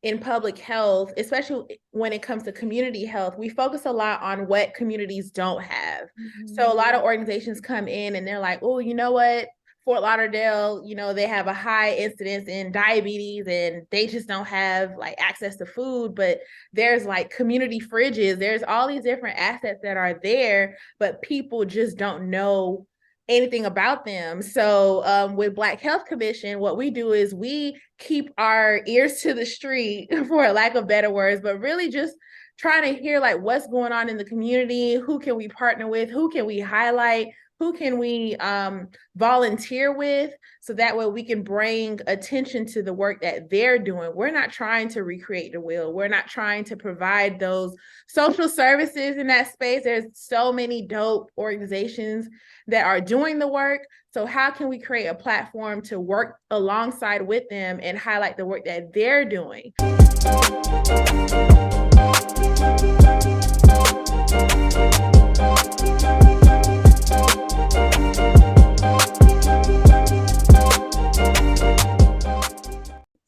in public health, especially when it comes to community health, we focus a lot on what communities don't have. So a lot of organizations come in and they're like, oh, you know what? Fort Lauderdale, they have a high incidence in diabetes and they just don't have like access to food, but there's like community fridges. There's all these different assets that are there, but people just don't know anything about them. So with Black Health Commission, what we do is we keep our ears to the street, for lack of better words, but really just trying to hear like what's going on in the community, who can we partner with, who can we highlight, who can we volunteer with, so that way we can bring attention to the work that they're doing. We're not trying to recreate the wheel. We're not trying to provide those social services in that space. There's so many dope organizations that are doing the work. So how can we create a platform to work alongside with them and highlight the work that they're doing?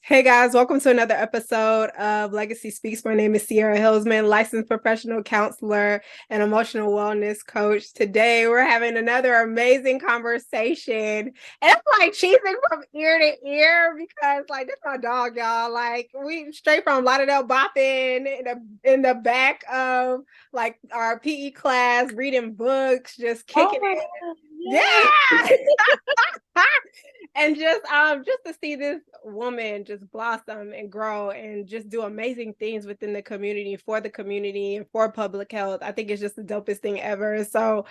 Hey guys, welcome to another episode of Legacy Speaks. My name is Sierra Hillsman, licensed professional counselor and emotional wellness coach. Today we're having another amazing conversation. And it's like cheesing from ear to ear because like this is my dog, y'all. Like we straight from Lauderdale bopping in the back of like our PE class, reading books, just kicking it. Yeah. And just to see this woman just blossom and grow and just do amazing things within the community, for the community and for public health, I think it's just the dopest thing ever. So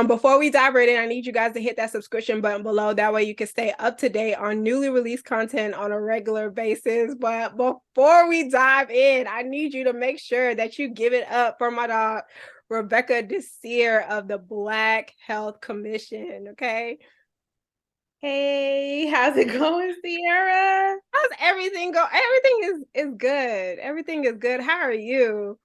before we dive right in, I need you guys to hit that subscription button below. That way you can stay up to date on newly released content on a regular basis. But before we dive in, I need you to make sure that you give it up for my dog, Rebecca Desir of the Black Health Commission. Okay. Hey, how's it going, Sierra? How's everything go? Everything is good. Everything is good. How are you?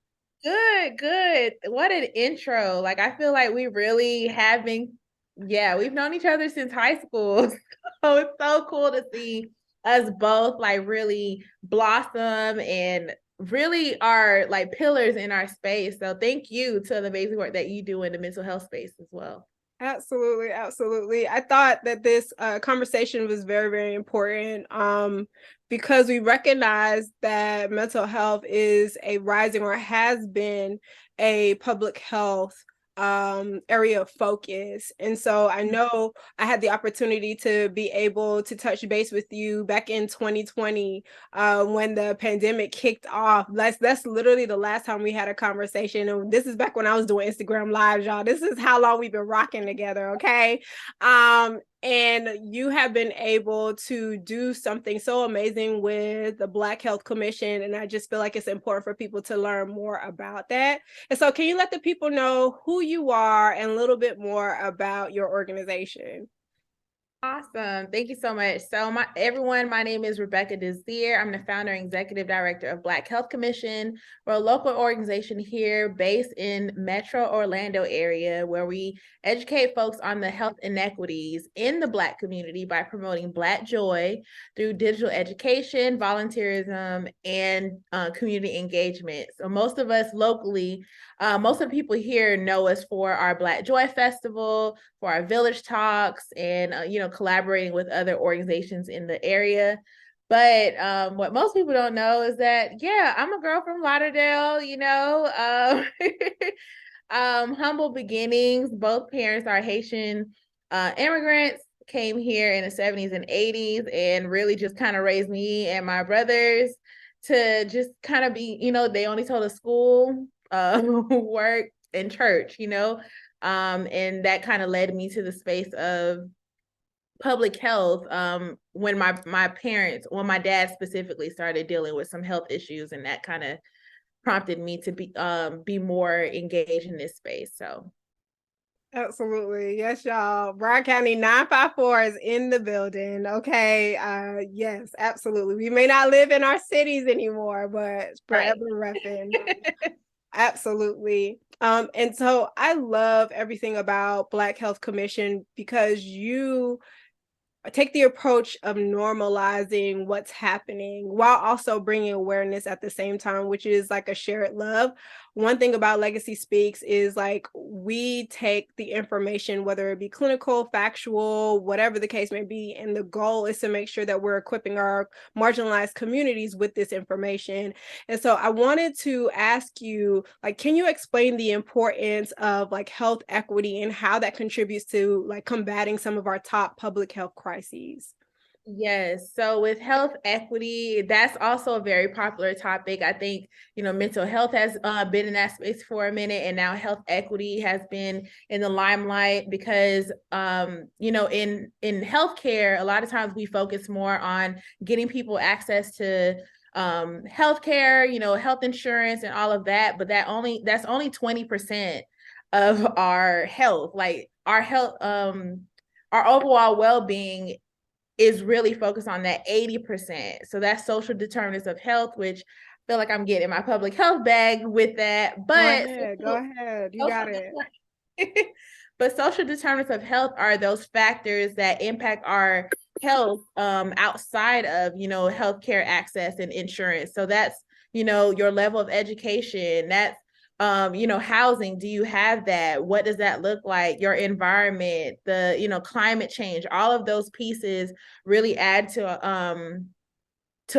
Good, good. What an intro. Like, I feel like we really have been, we've known each other since high school. So it's so cool to see us both like really blossom and really are like pillars in our space. So thank you to the amazing work that you do in the mental health space as well. Absolutely, absolutely. I thought that this conversation was very, very important because we recognize that mental health is a rising, or has been a public health area of focus. And so I know I had the opportunity to be able to touch base with you back in 2020 when the pandemic kicked off. That's literally the last time we had a conversation. And this is back when I was doing Instagram lives, y'all. This is how long we've been rocking together, okay? And you have been able to do something so amazing with the Black Health Commission. And I just feel like it's important for people to learn more about that. And so can you let the people know who you are and a little bit more about your organization? Awesome. Thank you so much. So my name is Rebecca Desir. I'm the founder and executive director of Black Health Commission. We're a local organization here based in Metro Orlando area where we educate folks on the health inequities in the Black community by promoting Black joy through digital education, volunteerism, and community engagement. So most of us locally, most of the people here know us for our Black Joy Festival, for our village talks, and collaborating with other organizations in the area. But what most people don't know is that, I'm a girl from Lauderdale, humble beginnings. Both parents are Haitian immigrants, came here in the 70s and 80s, and really just kind of raised me and my brothers to just kind of be, they only told us school, work, and church, and that kind of led me to the space of public health when my dad specifically started dealing with some health issues, and that kind of prompted me to be more engaged in this space. So absolutely. Yes, y'all. Broward County 954 is in the building. Okay. Yes, absolutely. We may not live in our cities anymore, but forever repping. Absolutely. And so I love everything about Black Health Commission because you take the approach of normalizing what's happening while also bringing awareness at the same time, which is like a shared love. One thing about Legacy Speaks is like we take the information, whether it be clinical, factual, whatever the case may be, and the goal is to make sure that we're equipping our marginalized communities with this information. And so I wanted to ask you, like, can you explain the importance of like health equity and how that contributes to like combating some of our top public health crises? Yes. So with health equity, that's also a very popular topic. I think, mental health has been in that space for a minute, and now health equity has been in the limelight because, in healthcare, a lot of times we focus more on getting people access to healthcare, health insurance and all of that, but that's only 20% of our health. Like our health, our overall well-being is really focused on that 80%. So that's social determinants of health, which I feel like I'm getting my public health bag with that. But Go ahead. You got it. but social determinants of health are those factors that impact our health outside of, healthcare access and insurance. So that's, your level of education, that's housing, do you have that? What does that look like? Your environment, the, climate change, all of those pieces really add to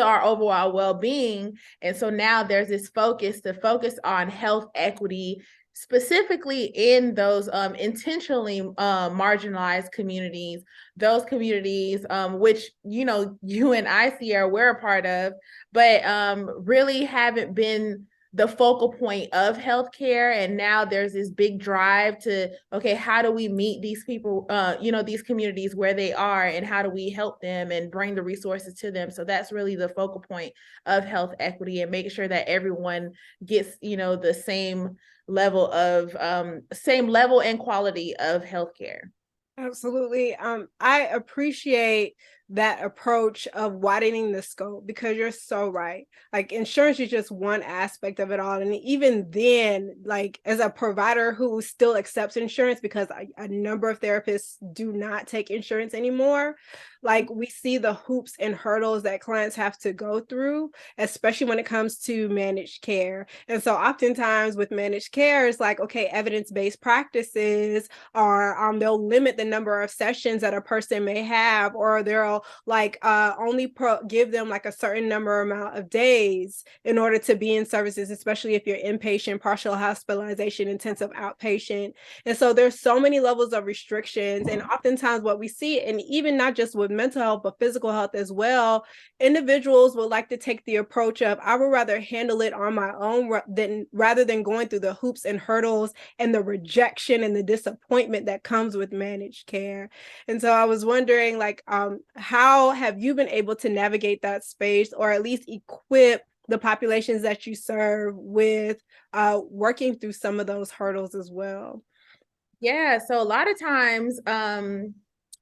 our overall well-being. And so now there's this focus to focus on health equity, specifically in those intentionally marginalized communities, those communities which you and I see we're a part of, but really haven't been the focal point of healthcare. And now there's this big drive to, okay, how do we meet these people, these communities where they are, and how do we help them and bring the resources to them? So that's really the focal point of health equity, and making sure that everyone gets, the same level and quality of healthcare. Absolutely. I appreciate that approach of widening the scope because you're so right. Like insurance is just one aspect of it all. And even then, like as a provider who still accepts insurance, because a number of therapists do not take insurance anymore, like we see the hoops and hurdles that clients have to go through, especially when it comes to managed care. And so oftentimes with managed care, it's like, okay, evidence-based practices, or they'll limit the number of sessions that a person may have, or they'll like only give them like a certain number amount of days in order to be in services, especially if you're inpatient, partial hospitalization, intensive outpatient. And so there's so many levels of restrictions. And oftentimes what we see, and even not just with mental health, but physical health as well, individuals would like to take the approach of, I would rather handle it on my own rather than going through the hoops and hurdles and the rejection and the disappointment that comes with managed care. And so I was wondering, like, how have you been able to navigate that space, or at least equip the populations that you serve with working through some of those hurdles as well? Yeah, so a lot of times,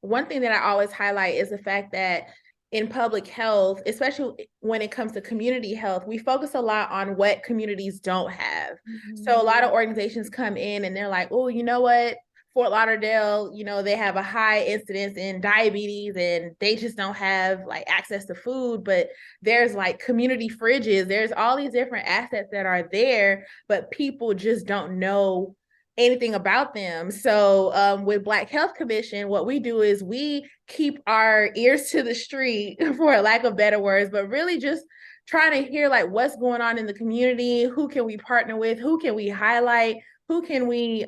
one thing that I always highlight is the fact that in public health, especially when it comes to community health, we focus a lot on what communities don't have. So a lot of organizations come in and they're like, oh, you know what? Fort Lauderdale, they have a high incidence in diabetes and they just don't have like access to food, but there's like community fridges, there's all these different assets that are there, but people just don't know anything about them. So with Black Health Commission, what we do is we keep our ears to the street, for lack of better words, but really just trying to hear like what's going on in the community, who can we partner with, who can we highlight, who can we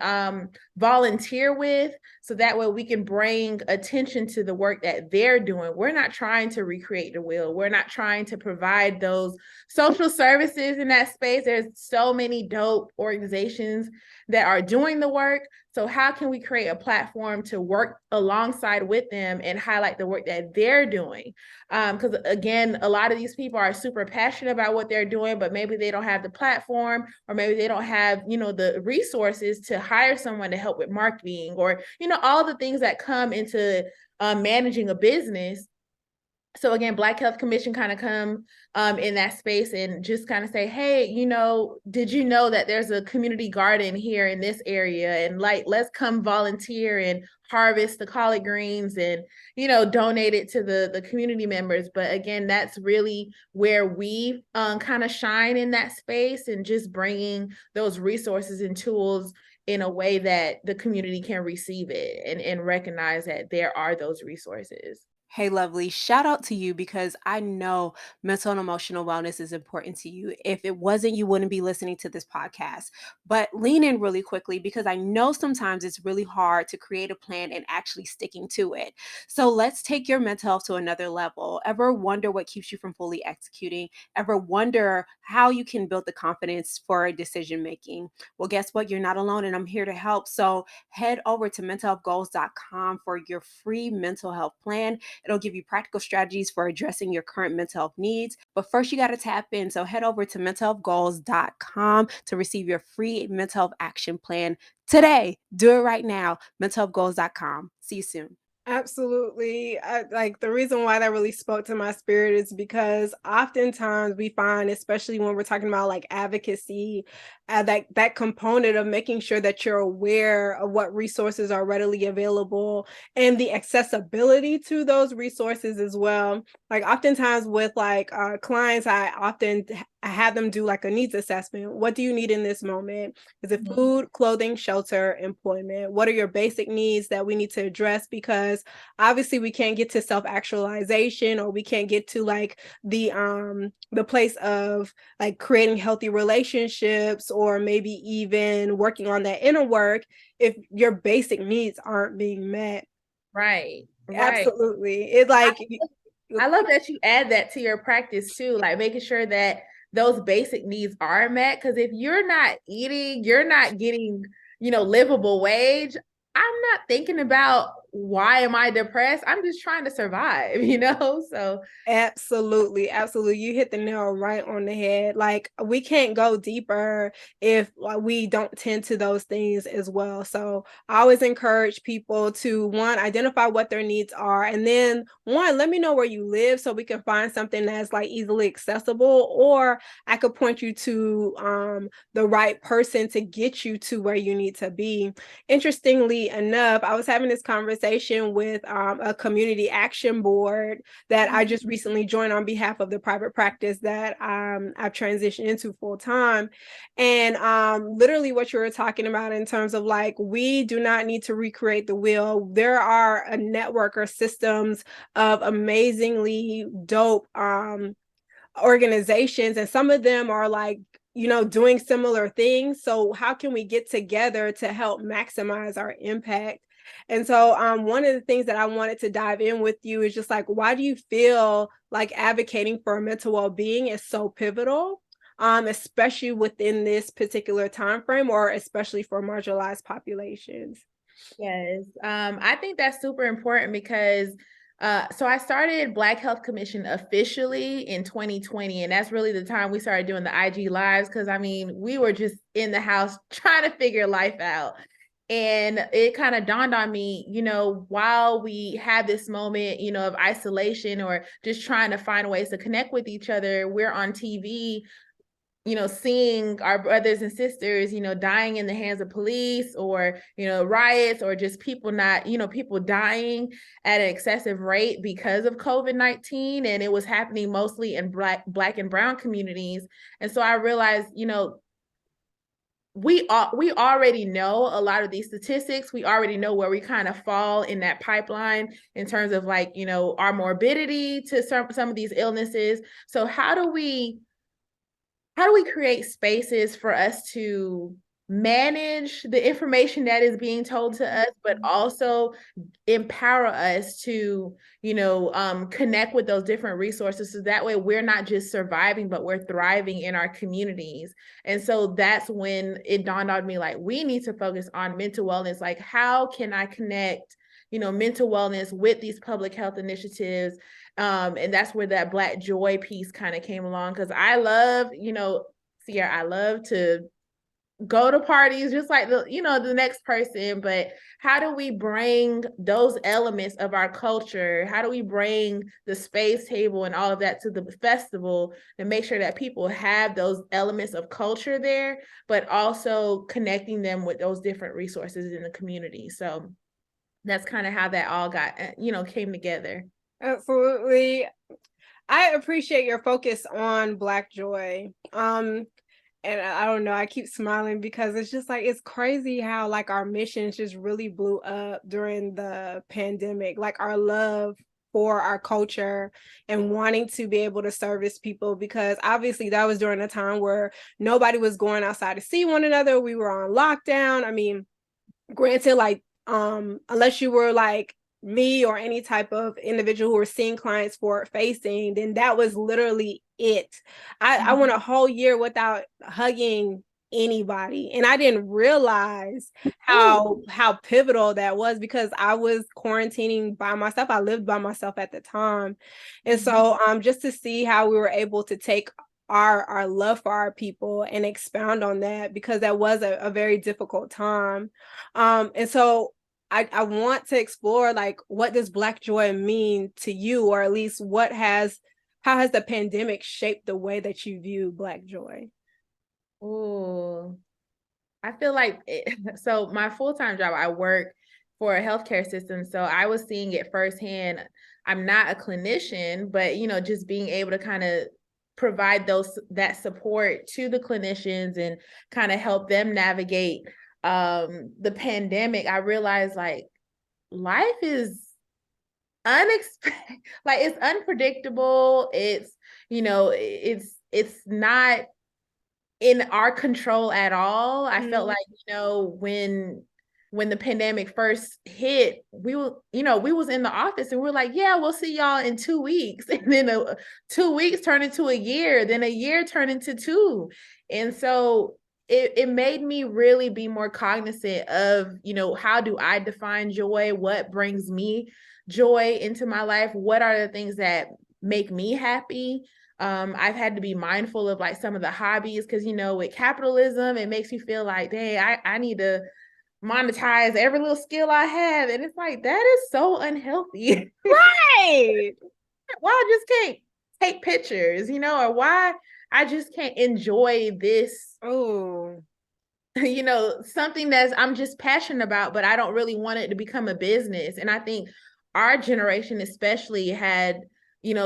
volunteer with, so that way we can bring attention to the work that they're doing. We're not trying to recreate the wheel. We're not trying to provide those social services in that space. There's so many dope organizations that are doing the work. So how can we create a platform to work alongside with them and highlight the work that they're doing? Because again, a lot of these people are super passionate about what they're doing, but maybe they don't have the platform, or maybe they don't have, the resources to hire someone to help with marketing, or, all the things that come into managing a business. So again, Black Health Commission kind of come in that space and just kind of say, hey, did you know that there's a community garden here in this area? And like, let's come volunteer and harvest the collard greens and, donate it to the community members. But again, that's really where we kind of shine in that space, and just bringing those resources and tools in a way that the community can receive it and recognize that there are those resources. Hey, lovely. Shout out to you because I know mental and emotional wellness is important to you. If it wasn't, you wouldn't be listening to this podcast. But lean in really quickly because I know sometimes it's really hard to create a plan and actually sticking to it. So let's take your mental health to another level. Ever wonder what keeps you from fully executing? Ever wonder how you can build the confidence for decision making? Well, guess what? You're not alone, and I'm here to help. So head over to mentalhealthgoals.com for your free mental health plan. It'll give you practical strategies for addressing your current mental health needs. But first, you got to tap in. So head over to mentalhealthgoals.com to receive your free mental health action plan today. Do it right now. mentalhealthgoals.com. See you soon. Absolutely. Like the reason why that really spoke to my spirit is because oftentimes we find, especially when we're talking about like advocacy, that component of making sure that you're aware of what resources are readily available and the accessibility to those resources as well. Like oftentimes with like clients, I have them do like a needs assessment. What do you need in this moment? Is it food, clothing, shelter, employment? What are your basic needs that we need to address? Because obviously we can't get to self-actualization, or we can't get to like the place of like creating healthy relationships, or maybe even working on that inner work if your basic needs aren't being met. Right. Absolutely. It like I love that you add that to your practice too, like making sure that those basic needs are met. Because if you're not eating, you're not getting, livable wage. I'm not thinking about why am I depressed. I'm just trying to survive, So absolutely, absolutely. You hit the nail right on the head. Like we can't go deeper if we don't tend to those things as well. So I always encourage people to one, identify what their needs are, and then one, let me know where you live so we can find something that's like easily accessible, or I could point you to the right person to get you to where you need to be. Interestingly enough, I was having this conversation with a community action board that I just recently joined on behalf of the private practice that I've transitioned into full time. And literally what you were talking about in terms of like, we do not need to recreate the wheel. There are a network or systems of amazingly dope organizations, and some of them are like, doing similar things. So how can we get together to help maximize our impact? And so one of the things that I wanted to dive in with you is just like, why do you feel like advocating for mental well-being is so pivotal, especially within this particular time frame, or especially for marginalized populations? Yes, I think that's super important because so I started Black Health Commission officially in 2020, and that's really the time we started doing the IG lives, because I mean, we were just in the house trying to figure life out. And it kind of dawned on me, while we had this moment, of isolation or just trying to find ways to connect with each other, we're on TV, seeing our brothers and sisters, dying in the hands of police, or, riots, or just people not, people dying at an excessive rate because of COVID-19. And it was happening mostly in Black and Brown communities. And so I realized, we already know a lot of these statistics. We already know where we kind of fall in that pipeline in terms of like, our morbidity to some of these illnesses. So how do we create spaces for us to manage the information that is being told to us, but also empower us to, connect with those different resources, so that way we're not just surviving, but we're thriving in our communities. And so that's when it dawned on me, like, we need to focus on mental wellness. Like, how can I connect, mental wellness with these public health initiatives? And that's where that Black joy piece kind of came along, because I love, Sierra, I love to go to parties just like the next person, but how do we bring those elements of our culture? How do we bring the space table and all of that to the festival and make sure that people have those elements of culture there, but also connecting them with those different resources in the community? So that's kind of how that all got, came together. Absolutely. I appreciate your focus on Black joy. And I don't know, I keep smiling because it's just like, it's crazy how like our missions just really blew up during the pandemic. Like our love for our culture and wanting to be able to service people, because obviously that was during a time where nobody was going outside to see one another. We were on lockdown. I mean, granted, like unless you were like me or any type of individual who were seeing clients forward facing, then that was literally it. I went a whole year without hugging anybody, and I didn't realize how pivotal that was, because I was quarantining by myself. I lived by myself at the time. And so just to see how we were able to take our love for our people and expound on that, because that was a very difficult time. And so I want to explore, like, what does Black joy mean to you, or at least how has the pandemic shaped the way that you view Black joy? Oh, I feel like so my full-time job, I work for a healthcare system. So I was seeing it firsthand. I'm not a clinician, but just being able to kind of provide that support to the clinicians and kind of help them navigate the pandemic. I realized like life is unexpected, like it's unpredictable. It's not in our control at all. I felt like, when the pandemic first hit, we was in the office and we are like, yeah, we'll see y'all in 2 weeks. And then 2 weeks turned into a year, then a year turned into two. And so it made me really be more cognizant of, how do I define joy? What brings me joy into my life? What are the things that make me happy? I've had to be mindful of like some of the hobbies, because with capitalism, it makes you feel like, dang, I need to monetize every little skill I have. And it's like, that is so unhealthy. Right. Why I just can't take pictures, or why I just can't enjoy this, Oh. something that I'm just passionate about, but I don't really want it to become a business. And I think our generation especially had,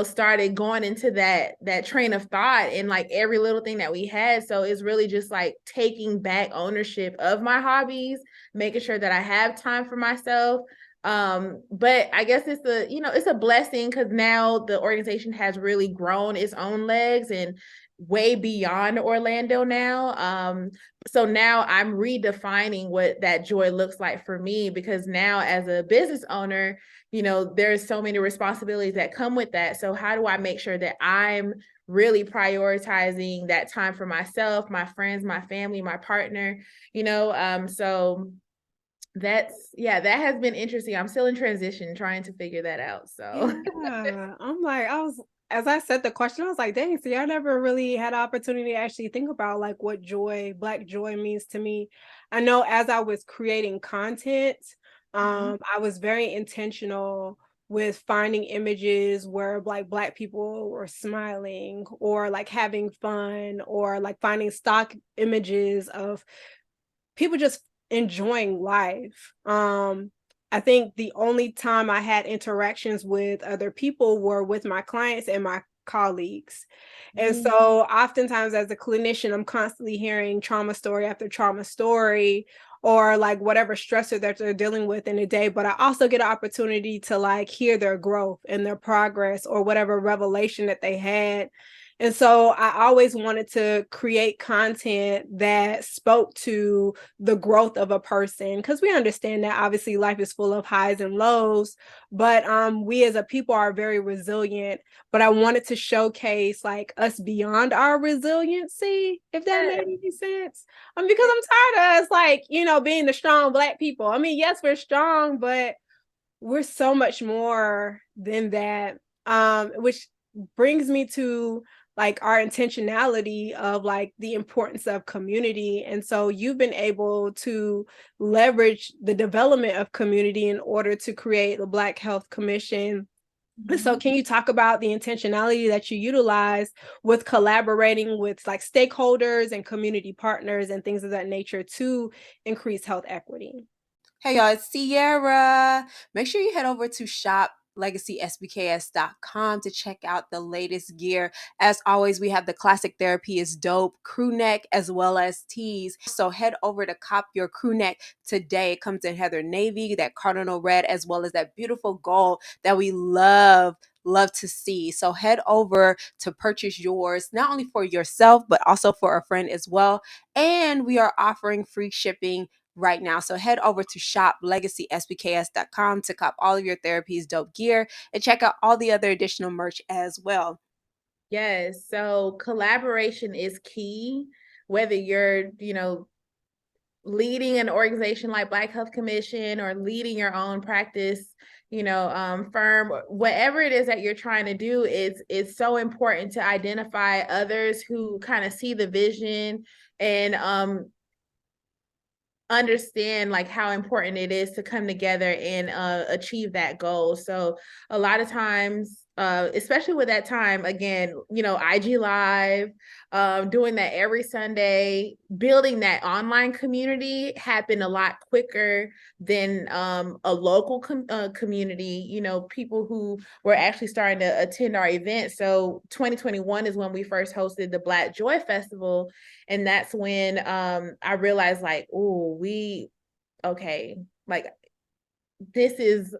started going into that train of thought and like every little thing that we had. So it's really just like taking back ownership of my hobbies, making sure that I have time for myself. But I guess it's a blessing, because now the organization has really grown its own legs and way beyond Orlando now. So now I'm redefining what that joy looks like for me, because now as a business owner, there's so many responsibilities that come with that. So how do I make sure that I'm really prioritizing that time for myself, my friends, my family, my partner, so that has been interesting. I'm still in transition trying to figure that out. So Yeah, as I said the question, I was like, dang, see, I never really had an opportunity to actually think about like what Black joy means to me. I know as I was creating content, I was very intentional with finding images where like Black people were smiling or like having fun, or like finding stock images of people just enjoying life. I think the only time I had interactions with other people were with my clients and my colleagues. And so oftentimes as a clinician, I'm constantly hearing trauma story after trauma story, or like whatever stressor that they're dealing with in a day. But I also get an opportunity to like hear their growth and their progress, or whatever revelation that they had. And so I always wanted to create content that spoke to the growth of a person, because we understand that obviously life is full of highs and lows, but we as a people are very resilient. But I wanted to showcase like us beyond our resiliency, if that made any sense. Because I'm tired of us like, being the strong Black people. I mean, yes, we're strong, but we're so much more than that. Which brings me to like our intentionality of like the importance of community. And so you've been able to leverage the development of community in order to create the Black Health Commission. So can you talk about the intentionality that you utilize with collaborating with like stakeholders and community partners and things of that nature to increase health equity? Hey y'all, it's Sierra. Make sure you head over to shoplegacysbks.com to check out the latest gear. As always, we have the classic therapy is dope crew neck as well as tees. So head over to cop your crew neck today. It comes in heather navy, that cardinal red, as well as that beautiful gold that we love to see. So head over to purchase yours, not only for yourself, but also for a friend as well. And we are offering free shipping right now. So head over to shoplegacysbks.com to cop all of your therapy's dope gear and check out all the other additional merch as well. Yes. So collaboration is key, whether you're, leading an organization like Black Health Commission or leading your own practice, firm, whatever it is that you're trying to do, it's so important to identify others who kind of see the vision and understand like how important it is to come together and achieve that goal. So a lot of times, especially with that time, again, IG Live, doing that every Sunday, building that online community happened a lot quicker than a local community, people who were actually starting to attend our event. So 2021 is when we first hosted the Black Joy Festival. And that's when I realized like, like this is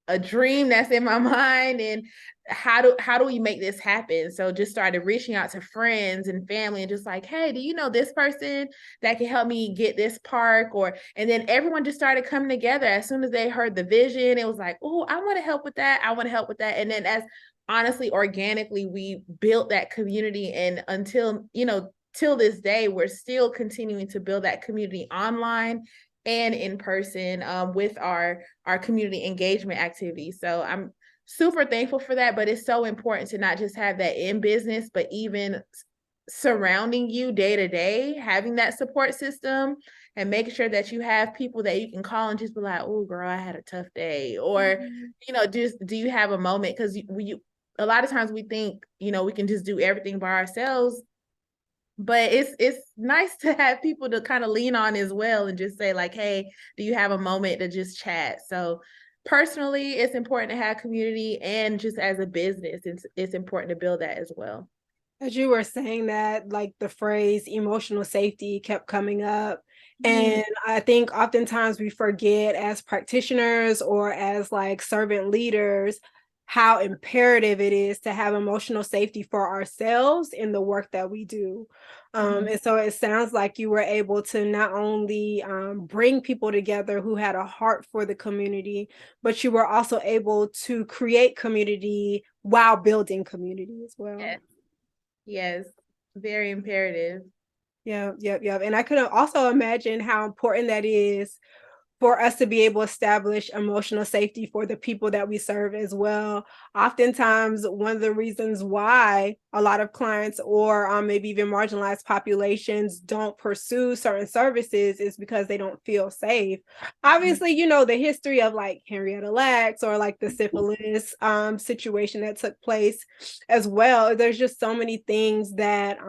a dream that's in my mind, and how do we make this happen? So just started reaching out to friends and family and just like, hey, do you know this person that can help me get this park? And then everyone just started coming together. As soon as they heard the vision, it was like, oh, I want to help with that. I want to help with that. And then as honestly, organically, we built that community. And until, till this day, we're still continuing to build that community online and in person with our community engagement activities. So I'm super thankful for that, but it's so important to not just have that in business, but even surrounding you day to day, having that support system and making sure that you have people that you can call and just be like, oh girl, I had a tough day. Or, just do you have a moment? Because a lot of times we think, we can just do everything by ourselves. But it's nice to have people to kind of lean on as well and just say like, hey, do you have a moment to just chat? So personally, it's important to have community, and just as a business, it's important to build that as well. As you were saying that, like the phrase emotional safety kept coming up. And I think oftentimes we forget as practitioners or as like servant leaders how imperative it is to have emotional safety for ourselves in the work that we do. And so it sounds like you were able to not only bring people together who had a heart for the community, but you were also able to create community while building community as well. Yes, very imperative. Yeah. And I could also imagine how important that is for us to be able to establish emotional safety for the people that we serve as well. Oftentimes, one of the reasons why a lot of clients or maybe even marginalized populations don't pursue certain services is because they don't feel safe. Obviously, the history of like Henrietta Lacks or like the syphilis situation that took place as well. There's just so many things that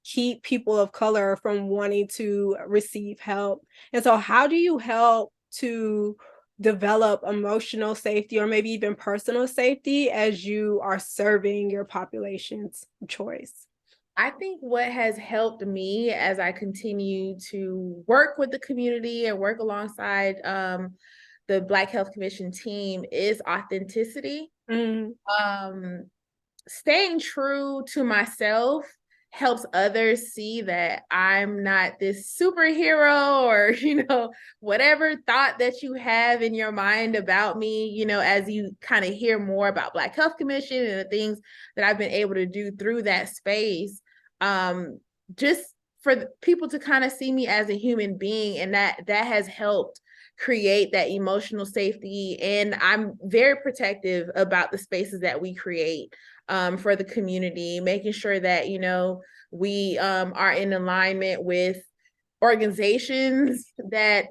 keep people of color from wanting to receive help. And so how do you help to develop emotional safety or maybe even personal safety as you are serving your population's choice? I think what has helped me as I continue to work with the community and work alongside the Black Health Commission team is authenticity. Staying true to myself helps others see that I'm not this superhero or, whatever thought that you have in your mind about me, as you kind of hear more about Black Health Commission and the things that I've been able to do through that space. Just for people to kind of see me as a human being, and that has helped create that emotional safety. And I'm very protective about the spaces that we create for the community, making sure that, we are in alignment with organizations that,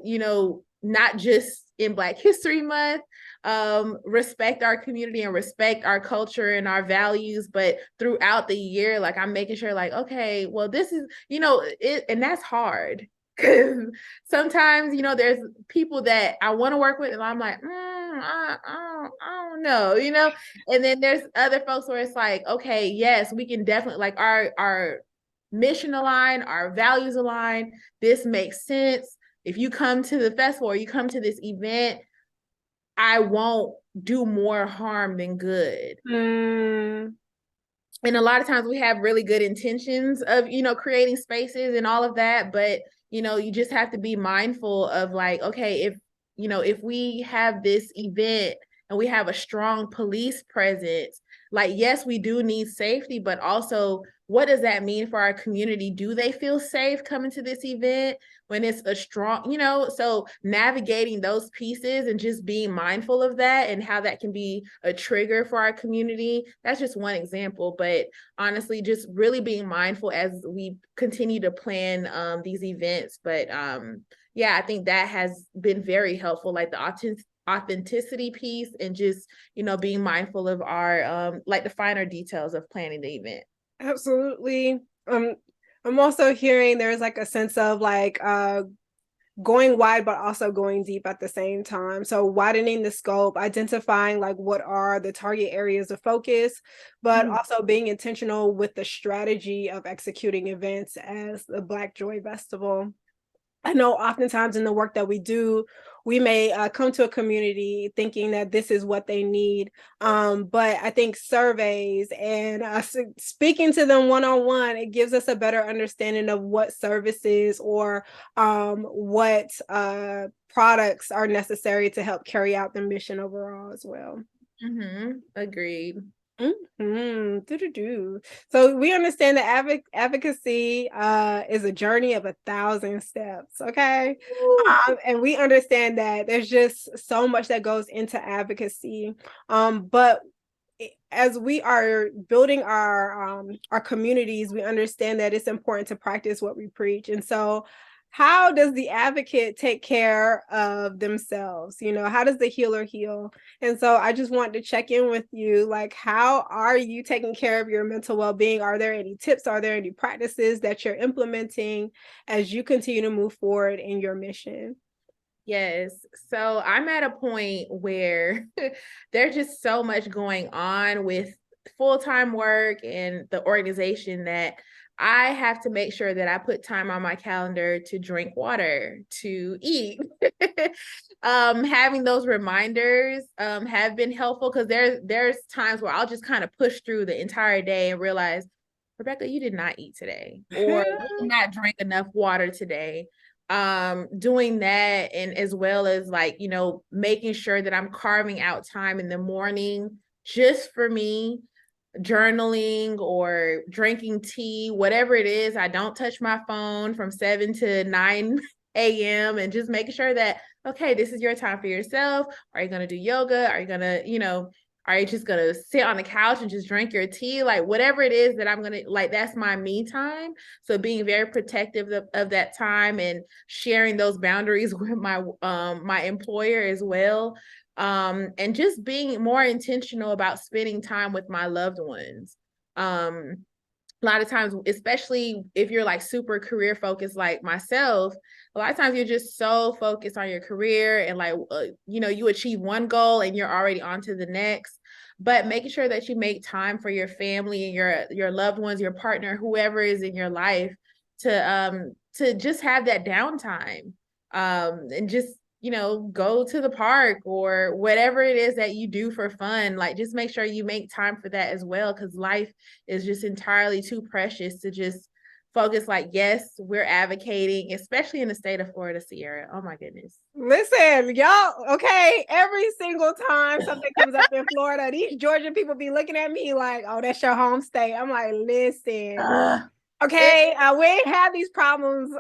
not just in Black History Month, respect our community and respect our culture and our values, but throughout the year, like I'm making sure like, okay, well, this is, it, and that's hard because sometimes, there's people that I want to work with and I'm like, I don't know, and then there's other folks where it's like, okay, yes, we can definitely like our mission align, our values align. This makes sense. If you come to the festival or you come to this event, I won't do more harm than good. And a lot of times we have really good intentions of, creating spaces and all of that. But, you just have to be mindful of like, okay, if we have this event and we have a strong police presence, like, yes, we do need safety, but also what does that mean for our community? Do they feel safe coming to this event when it's a strong, so navigating those pieces and just being mindful of that and how that can be a trigger for our community. That's just one example, but honestly, just really being mindful as we continue to plan these events. But yeah, I think that has been very helpful, like the authenticity piece and just, being mindful of our like the finer details of planning the event. Absolutely. I'm also hearing there's like a sense of like going wide but also going deep at the same time. So widening the scope, identifying like what are the target areas of focus, but also being intentional with the strategy of executing events as the Black Joy Festival. I know oftentimes in the work that we do, we may come to a community thinking that this is what they need. But I think surveys and speaking to them one-on-one, it gives us a better understanding of what services or what products are necessary to help carry out the mission overall as well. Agreed. So we understand that advocacy is a journey of 1,000 steps, okay? And we understand that there's just so much that goes into advocacy. But as we are building our communities, we understand that it's important to practice what we preach. And so how does the advocate take care of themselves? How does the healer heal? And so I just want to check in with you, like, how are you taking care of your mental well-being? Are there any tips? Are there any practices that you're implementing as you continue to move forward in your mission? Yes. So I'm at a point where there's just so much going on with full-time work and the organization that I have to make sure that I put time on my calendar to drink water, to eat. Having those reminders have been helpful because there's times where I'll just kind of push through the entire day and realize, Rebecca, you did not eat today, or you did not drink enough water today. Doing that, and as well as like, making sure that I'm carving out time in the morning just for me, journaling or drinking tea, whatever it is. I don't touch my phone from 7 to 9 a.m. and just making sure that, okay, this is your time for yourself. Are you going to do yoga? Are you going to, are you just going to sit on the couch and just drink your tea? Like whatever it is that I'm going to, like, that's my me time. So being very protective of that time and sharing those boundaries with my employer as well. And just being more intentional about spending time with my loved ones. A lot of times, especially if you're like super career focused like myself, a lot of times you're just so focused on your career and like, you achieve one goal and you're already on to the next. But making sure that you make time for your family and your loved ones, your partner, whoever is in your life, to just have that downtime, and just go to the park or whatever it is that you do for fun. Like, just make sure you make time for that as well, because life is just entirely too precious to just focus. Like, yes, we're advocating, especially in the state of Florida, Sierra. Oh my goodness. Listen, y'all, okay, every single time something comes up in Florida, these Georgia people be looking at me like, oh, that's your home state. I'm like, listen, Okay, we ain't had these problems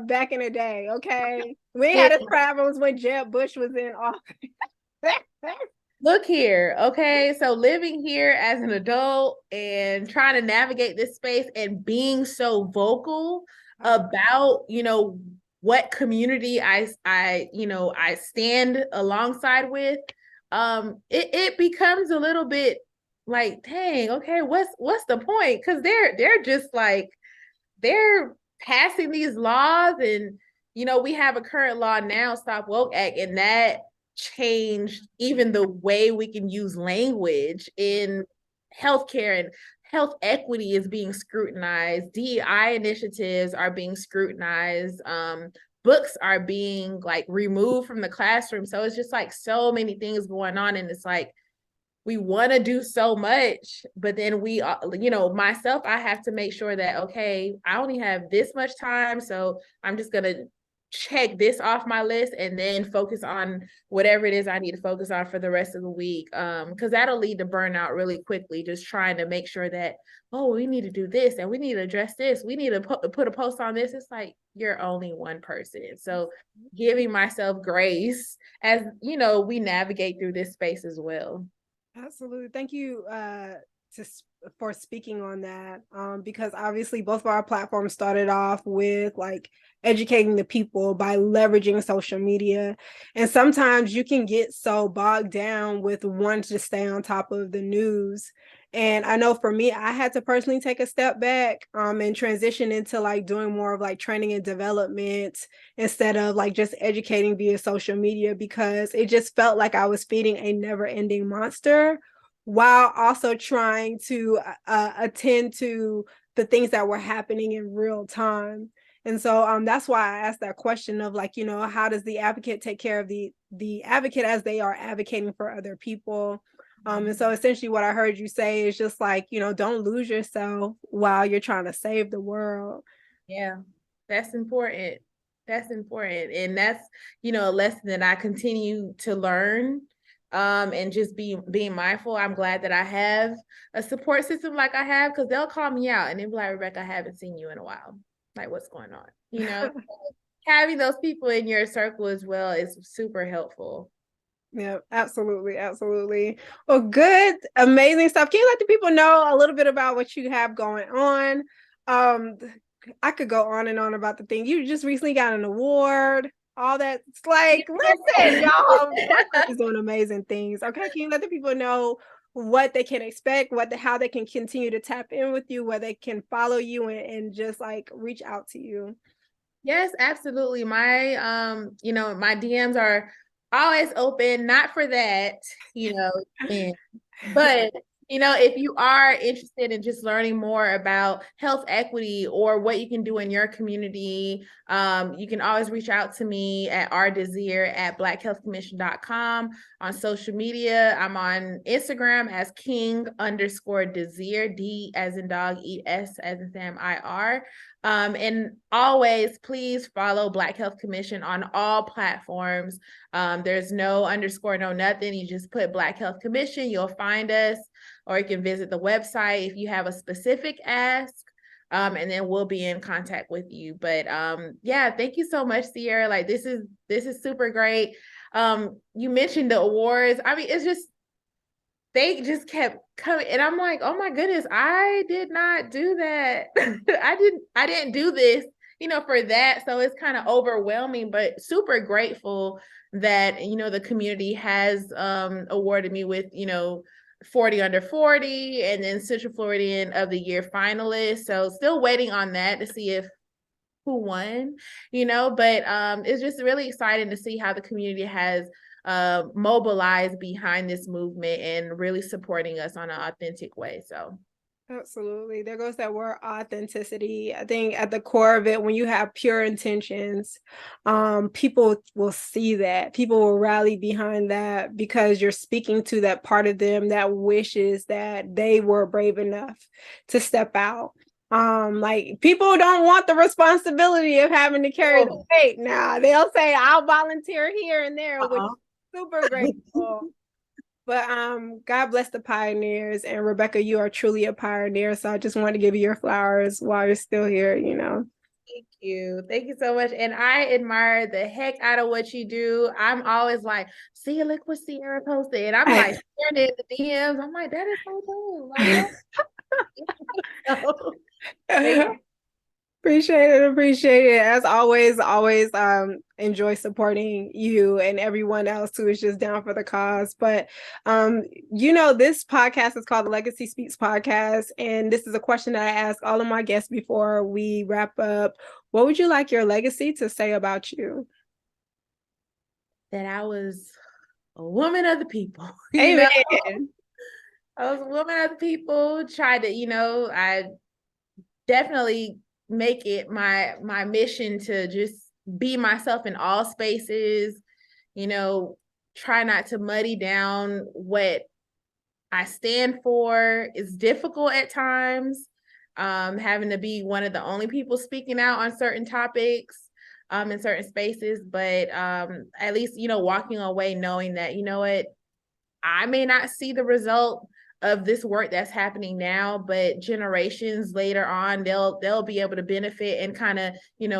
back in the day. Okay, we ain't had these problems when Jeb Bush was in office. Look here, okay? So living here as an adult and trying to navigate this space and being so vocal about, what community I stand alongside with, it becomes a little bit like, dang, okay, what's the point? Because they're just like they're passing these laws, and we have a current law now, Stop Woke Act, and that changed even the way we can use language in healthcare, and health equity is being scrutinized. DEI initiatives are being scrutinized. Books are being like removed from the classroom. So it's just like so many things going on, and it's like we want to do so much, but then myself, I have to make sure that, okay, I only have this much time. So I'm just going to check this off my list and then focus on whatever it is I need to focus on for the rest of the week. Because that'll lead to burnout really quickly, just trying to make sure that, oh, we need to do this and we need to address this. We need to put a post on this. It's like, you're only one person. So giving myself grace as, we navigate through this space as well. Absolutely. Thank you for speaking on that, because obviously both of our platforms started off with like educating the people by leveraging social media. And sometimes you can get so bogged down with wanting to stay on top of the news. And I know for me, I had to personally take a step back and transition into like doing more of like training and development instead of like just educating via social media, because it just felt like I was feeding a never-ending monster while also trying to attend to the things that were happening in real time. And so that's why I asked that question of like, how does the advocate take care of the advocate as they are advocating for other people? And so essentially what I heard you say is just like, don't lose yourself while you're trying to save the world. Yeah, that's important. That's important. And that's, a lesson that I continue to learn. And just being mindful. I'm glad that I have a support system like I have, because they'll call me out and they'll be like, Rebecca, I haven't seen you in a while. Like, what's going on? Having those people in your circle as well is super helpful. Yeah, absolutely. Absolutely. Well, good, amazing stuff. Can you let the people know a little bit about what you have going on? I could go on and on about the thing. You just recently got an award, all that. It's like, listen, y'all, is doing amazing things. Okay, can you let the people know what they can expect, how they can continue to tap in with you, where they can follow you and just like reach out to you? Yes, absolutely. My my DMs are always open, not for that, but if you are interested in just learning more about health equity or what you can do in your community, you can always reach out to me at rdesir@blackhealthcommission.com. On social media, I'm on Instagram as king_desir, D as in dog, ES as in Sam, IR. And always please follow Black Health Commission on all platforms. There's no underscore, no nothing. You just put Black Health Commission, you'll find us, or you can visit the website if you have a specific ask. And then we'll be in contact with you. But yeah, thank you so much, Sierra. Like this is super great. You mentioned the awards. I mean, it's just, they just kept coming, and I'm like, oh my goodness, I did not do that. I didn't do this, for that. So it's kind of overwhelming, but super grateful that, the community has awarded me with, 40 under 40 and then Central Floridian of the Year finalist. So still waiting on that to see who won, but it's just really exciting to see how the community has mobilized behind this movement and really supporting us on an authentic way. So absolutely. There goes that word authenticity. I think at the core of it, when you have pure intentions, people will see that. People will rally behind that because you're speaking to that part of them that wishes that they were brave enough to step out. Like people don't want the responsibility of having to carry the weight. Now they'll say, I'll volunteer here and there, which is super grateful. But God bless the pioneers, and Rebecca, you are truly a pioneer. So I just wanted to give you your flowers while you're still here, you know. Thank you. Thank you so much. And I admire the heck out of what you do. I'm always like, see, look what Sierra posted. And I'm like sharing it in the DMs. I'm like, that is so cool. Like, thank you. Appreciate it. As always, enjoy supporting you and everyone else who is just down for the cause. But this podcast is called the Legacy Speaks Podcast, and this is a question that I ask all of my guests before we wrap up. What would you like your legacy to say about you? That I was a woman of the people. Amen. I was a woman of the people, tried to, I definitely make it my mission to just be myself in all spaces, try not to muddy down what I stand for. It's difficult at times, having to be one of the only people speaking out on certain topics, in certain spaces, but at least, walking away knowing that, what, I may not see the result of this work that's happening now, but generations later on, they'll be able to benefit and kind of,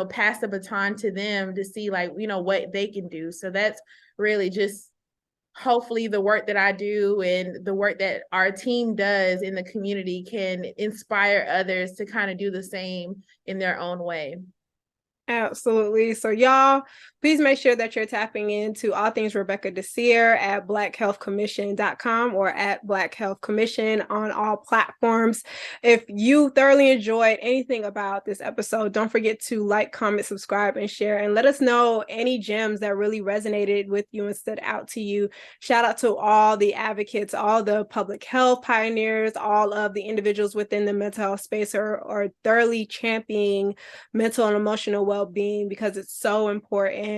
pass the baton to them to see like, what they can do. So that's really just hopefully the work that I do and the work that our team does in the community can inspire others to kind of do the same in their own way. Absolutely. So y'all, please make sure that you're tapping into all things Rebecca Desir at blackhealthcommission.com or at Black Health Commission on all platforms. If you thoroughly enjoyed anything about this episode, don't forget to like, comment, subscribe, and share, and let us know any gems that really resonated with you and stood out to you. Shout out to all the advocates, all the public health pioneers, all of the individuals within the mental health space are thoroughly championing mental and emotional well-being, because it's so important.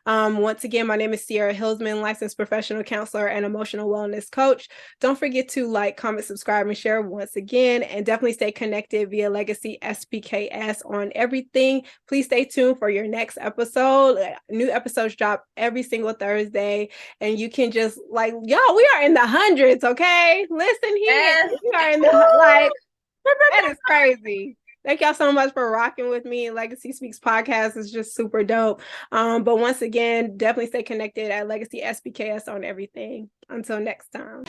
Once again, my name is Sierra Hillsman, licensed professional counselor and emotional wellness coach. Don't forget to like, comment, subscribe, and share once again, and definitely stay connected via Legacy SPKS on everything. Please stay tuned for your next episode. New episodes drop every single Thursday, and you can just we are in the hundreds, okay? Listen here, yes. We are in the that is crazy. Thank y'all so much for rocking with me. Legacy Speaks podcast is just super dope. But once again, definitely stay connected at Legacy SPKS on everything. Until next time.